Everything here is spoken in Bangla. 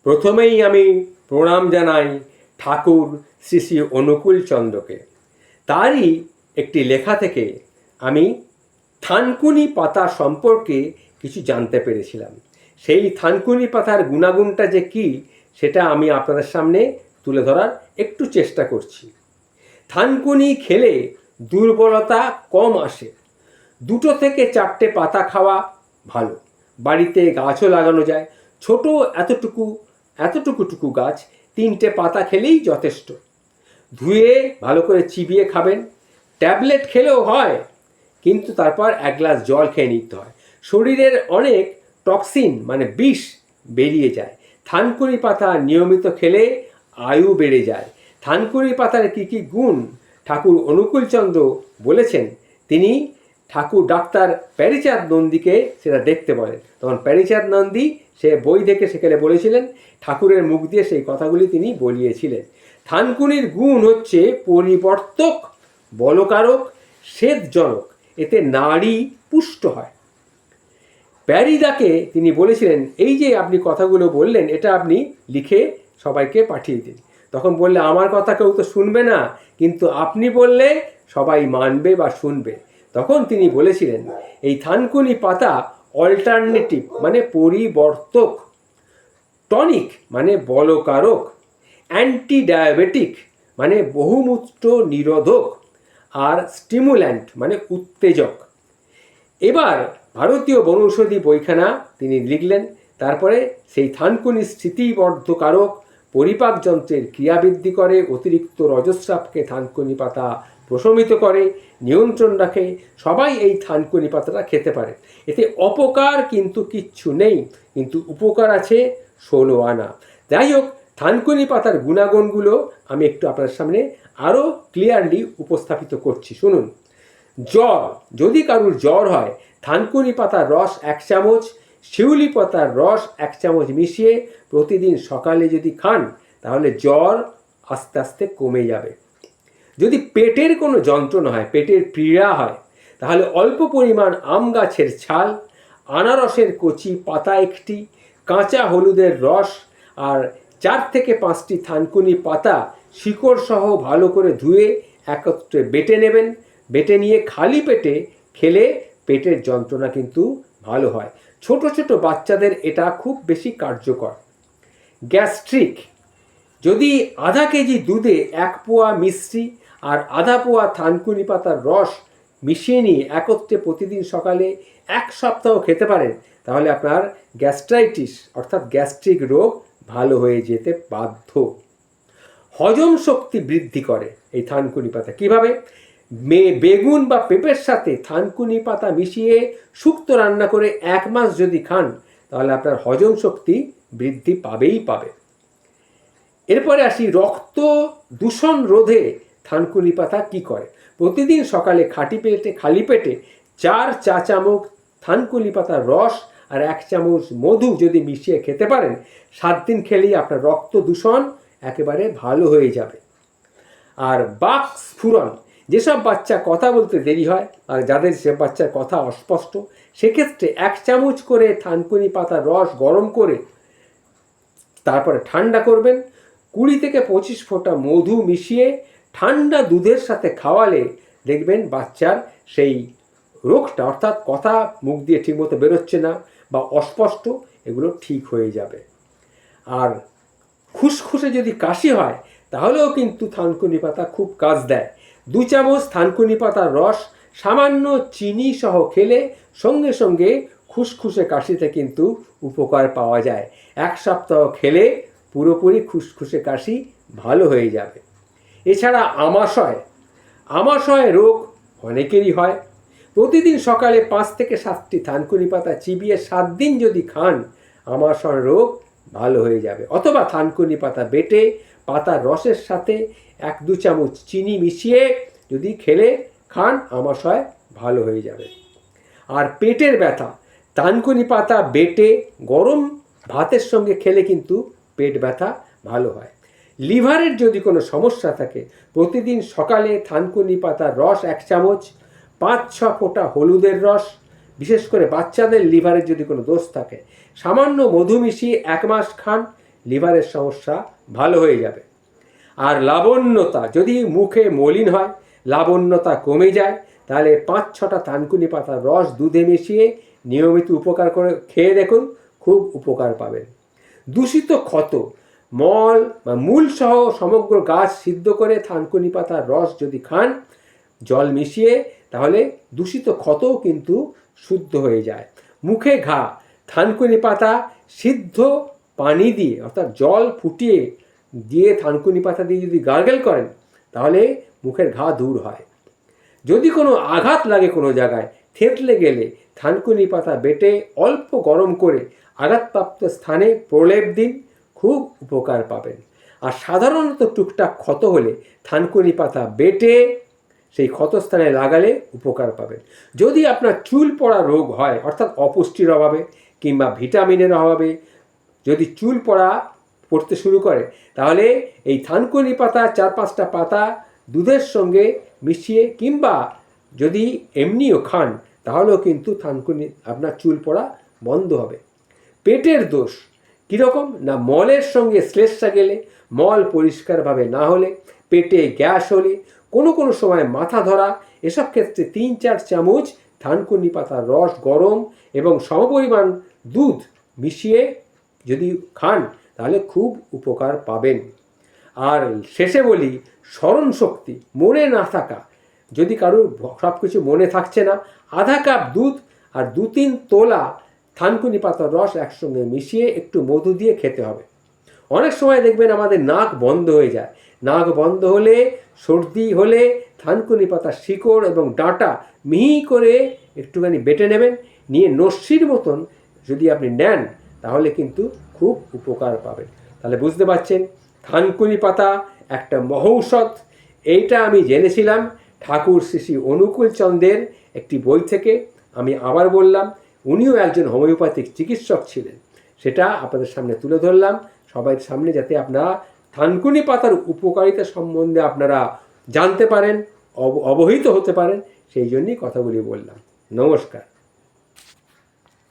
প্রথমেই আমি প্রণাম জানাই ঠাকুর শ্রী শ্রী অনুকূল চন্দ্রকে। তারই একটি লেখা থেকে আমি থানকুনি পাতা সম্পর্কে কিছু জানতে পেরেছিলাম। সেই থানকুনি পাতার গুণাগুণটা যে কী সেটা আমি আপনাদের সামনে তুলে ধরার একটু চেষ্টা করছি। থানকুনি খেলে দুর্বলতা কম আসে। 2 থেকে 4টে পাতা খাওয়া ভালো। বাড়িতে গাছও লাগানো যায়। ছোট এতটুকু গাছ 3টে পাতা খেলেই যথেষ্ট। ধুয়ে ভালো করে চিবিয়ে খাবেন। ট্যাবলেট খেলেও হয়, কিন্তু তারপর 1 গ্লাস জল খেয়ে নিতে হয়। শরীরের অনেক টক্সিন মানে বিষ বেরিয়ে যায়। থানকুনি পাতা নিয়মিত খেলে আয়ু বেড়ে যায়। থানকুনি পাতার কী কী গুণ ঠাকুর অনুকূলচন্দ্র বলেছেন, তিনি ঠাকুর ডাক্তার প্যারীচাঁদ নন্দীকে সেটা দেখতে বলেন। তখন প্যারীচাঁদ নন্দী সে বই দেখে সেখানে বলেছিলেন, ঠাকুরের মুখ দিয়ে সেই কথাগুলি তিনি বলিয়েছিলেন। থানকুনির গুণ হচ্ছে পরিবর্তক, বলকারক, শ্বেতজনক। এতে নাড়ি পুষ্ট হয়। প্যারিদাকে তিনি বলেছিলেন, এই যে আপনি কথাগুলো বললেন এটা আপনি লিখে সবাইকে পাঠিয়ে দিন। তখন বললে, আমার কথা কেউ তো শুনবে না, কিন্তু আপনি বললে সবাই মানবে বা শুনবে। তখন তিনি বলেছিলেন, এই থানকুনি পাতা অল্টারনেটিভ মানে পরিবর্তক, টনিক মানে বলকারক, অ্যান্টি ডায়াবেটিক মানে বহুমূত্র নিরোধক, আর স্টিমুল্যান্ট মানে উত্তেজক। এবার ভারতীয় বনৌষধি বইখানা তিনি লিখলেন। তারপরে সেই থানকুনি স্মৃতিবর্ধকারক, পরিপাক যন্ত্রের ক্রিয়া বৃদ্ধি করে, অতিরিক্ত রজস্রাবকে থানকুনি পাতা প্রশমিত করে, নিয়ন্ত্রণ রাখে। সবাই এই থানকুনি পাতাটা খেতে পারে। এতে অপকার কিন্তু কিচ্ছু নেই, কিন্তু উপকার আছে 16 আনা। যাই হোক, থানকুনি পাতার গুণাগুণগুলো আমি একটু আপনার সামনে আরও ক্লিয়ারলি উপস্থাপিত করছি, শুনুন। জ্বর, যদি কারুর জ্বর হয়, থানকুনি পাতার রস 1 চামচ, শিউলি পাতার রস 1 চামচ মিশিয়ে প্রতিদিন সকালে যদি খান, তাহলে জ্বর আস্তে আস্তে কমে যাবে। যদি পেটের কোনো যন্ত্রণা হয়, পেটের পীড়া হয়, তাহলে অল্প পরিমাণ আম গাছের ছাল, আনারসের কচি পাতা 1টি, কাঁচা হলুদের রস আর 4 থেকে 5টি থানকুনি পাতা শিকড় সহ ভালো করে ধুয়ে একত্রে বেটে নেবেন। বেটে নিয়ে খালি পেটে খেলে পেটের যন্ত্রণা কিন্তু ভালো হয়। ছোট ছোট বাচ্চাদের এটা খুব বেশি কার্যকর। গ্যাস্ট্রিক, যদি আধা কেজি দুধে 1 পোয়া মিশ্রি আর আধা পোয়া থানকুনি পাতার রস মিশিয়ে নিয়ে একত্রে প্রতিদিন সকালে 1 সপ্তাহ খেতে পারেন, তাহলে আপনার গ্যাস্ট্রাইটিস অর্থাৎ গ্যাস্ট্রিক রোগ ভালো হয়ে যেতে বাধ্য। হজম শক্তি বৃদ্ধি করে এই থানকুনি পাতা। কীভাবে? বেগুন বা পেঁপের সাথে থানকুনি পাতা মিশিয়ে শুক্তো রান্না করে 1 মাস যদি খান, তাহলে আপনার হজম শক্তি বৃদ্ধি পাবেই পাবে। এরপরে আসি, রক্ত দূষণ রোধে থানকুনি পাতা কি করে। প্রতিদিন সকালে খালি পেটে 4 চা চামচ থানকুনি পাতার রস আর 1 চামচ মধু যদি মিশিয়ে খেতে পারেন, 7 দিন খেলেই আপনার রক্ত দূষণ একেবারে ভালো হয়ে যাবে। আর বাক স্ফুরণ, যেসব বাচ্চা কথা বলতে দেরি হয় আর যাদের সে বাচ্চার কথা অস্পষ্ট, সেক্ষেত্রে 1 চামচ করে থানকুনি পাতার রস গরম করে তারপরে ঠান্ডা করবেন। 20 থেকে 25 ফোঁটা মধু মিশিয়ে ঠান্ডা দুধের সাথে খাওয়ালে দেখবেন বাচ্চার সেই রোগটা, অর্থাৎ কথা মুখ দিয়ে ঠিকমতো বেরোচ্ছে না বা অস্পষ্ট, এগুলো ঠিক হয়ে যাবে। আর খুসখুসে যদি কাশি হয়, তাহলেও কিন্তু থানকুনি পাতা খুব কাজ দেয়। 2 চামচ থানকুনি পাতার রস সামান্য চিনি সহ খেলে সঙ্গে সঙ্গে খুসখুসে কাশিতে কিন্তু উপকার পাওয়া যায়। 1 সপ্তাহ খেলে পুরোপুরি খুসখুসে কাশি ভালো হয়ে যাবে। এছাড়া আমাশয় রোগ অনেকেরই হয়। প্রতিদিন সকালে 5 থেকে 7টি থানকুনি পাতা চিবিয়ে 7 দিন যদি খান, আমাশয় রোগ ভালো হয়ে যাবে। অথবা থানকুনি পাতা বেটে পাতার রসের সাথে 1-2 চামচ চিনি মিশিয়ে যদি খান, আমাশয় ভালো হয়ে যাবে। আর পেটের ব্যথা, থানকুনি পাতা বেটে গরম ভাতের সঙ্গে খেলে কিন্তু পেট ব্যথা ভালো হয়। লিভারের যদি কোনো সমস্যা থাকে, প্রতিদিন সকালে থানকুনি পাতার রস 1 চামচ, 5-6 ফোঁটা হলুদের রস, বিশেষ করে বাচ্চাদের লিভারের যদি কোনো দোষ থাকে, সামান্য মধু মিশিয়ে 1 মাস খান, লিভারের সমস্যা ভালো হয়ে যাবে। আর লাবণ্যতা, যদি মুখে মলিন হয়, লাবণ্যতা কমে যায়, তাহলে 5-6টা থানকুনি পাতার রস দুধে মিশিয়ে নিয়মিত উপকার করে খেয়ে দেখুন, খুব উপকার পাবেন। দূষিত ক্ষত, মল বা মূল সহ সমগ্র গাছ সিদ্ধ করে থানকুনি পাতার রস যদি খান জল মিশিয়ে, তাহলে দূষিত ক্ষতও কিন্তু শুদ্ধ হয়ে যায়। মুখে ঘা, থানকুনি পাতা সিদ্ধ পানি দিয়ে অর্থাৎ জল ফুটিয়ে দিয়ে থানকুনি পাতা দিয়ে যদি গার্গেল করেন, তাহলে মুখের ঘা দূর হয়। যদি কোনো আঘাত লাগে কোনো জায়গায়, থেতলে গেলে থানকুনি পাতা বেটে অল্প গরম করে আঘাতপ্রাপ্ত স্থানে প্রলেপ দিন, খুব উপকার পাবেন। আর সাধারণত টুকটাক ক্ষত হলে থানকুনি পাতা বেটে সেই ক্ষতস্থানে লাগালে উপকার পাবেন। যদি আপনার চুল পড়া রোগ হয়, অর্থাৎ অপুষ্টির অভাবে কিংবা ভিটামিনের অভাবে যদি চুল পড়তে শুরু করে, তাহলে এই থানকুনি পাতা 4-5টা পাতা দুধের সঙ্গে মিশিয়ে কিংবা যদি এমনিও খান, তাহলেও কিন্তু থানকুনি আপনার চুল পড়া বন্ধ হবে। পেটের দোষ কীরকম না, মলের সঙ্গে শ্লেষ্মা গেলে, মল পরিষ্কারভাবে না হলে, পেটে গ্যাস হলে, কোনো সময় মাথা ধরা, এসব ক্ষেত্রে 3-4 চামচ থানকুনি পাতার রস গরম এবং সমপরিমাণ দুধ মিশিয়ে যদি খান, তাহলে খুব উপকার পাবেন। আর শেষে বলি, স্মরণ শক্তি, মনে না থাকা, যদি কারোর সব কিছু মনে থাকছে না, আধা কাপ দুধ আর 2-3 তোলা থানকুনি পাতার রস একসঙ্গে মিশিয়ে একটু মধু দিয়ে খেতে হবে। অনেক সময় দেখবেন আমাদের নাক বন্ধ হয়ে যায়। নাক বন্ধ হলে, সর্দি হলে থানকুনি পাতার শিকড় এবং ডাঁটা মিহি করে একটুখানি বেটে নেবেন, নিয়ে নস্যির মতন যদি আপনি নেন, তাহলে কিন্তু খুব উপকার পাবেন। তাহলে বুঝতে পারছেন, থানকুনি পাতা একটা মহৌষধ। এইটা আমি জেনেছিলাম ঠাকুর শ্রী শ্রী অনুকূল চন্দ্রের একটি বই থেকে। আমি আবার বললাম, উনিও একজন হোমিওপ্যাথিক চিকিৎসক ছিলেন। সেটা আপনাদের সামনে তুলে ধরলাম, সবাই সামনে, যাতে আপনারা থানকুনি পাতার উপকারিতা সম্বন্ধে আপনারা জানতে পারেন, অবহিত হতে পারেন, সেই জন্যই কথাগুলি বললাম। নমস্কার।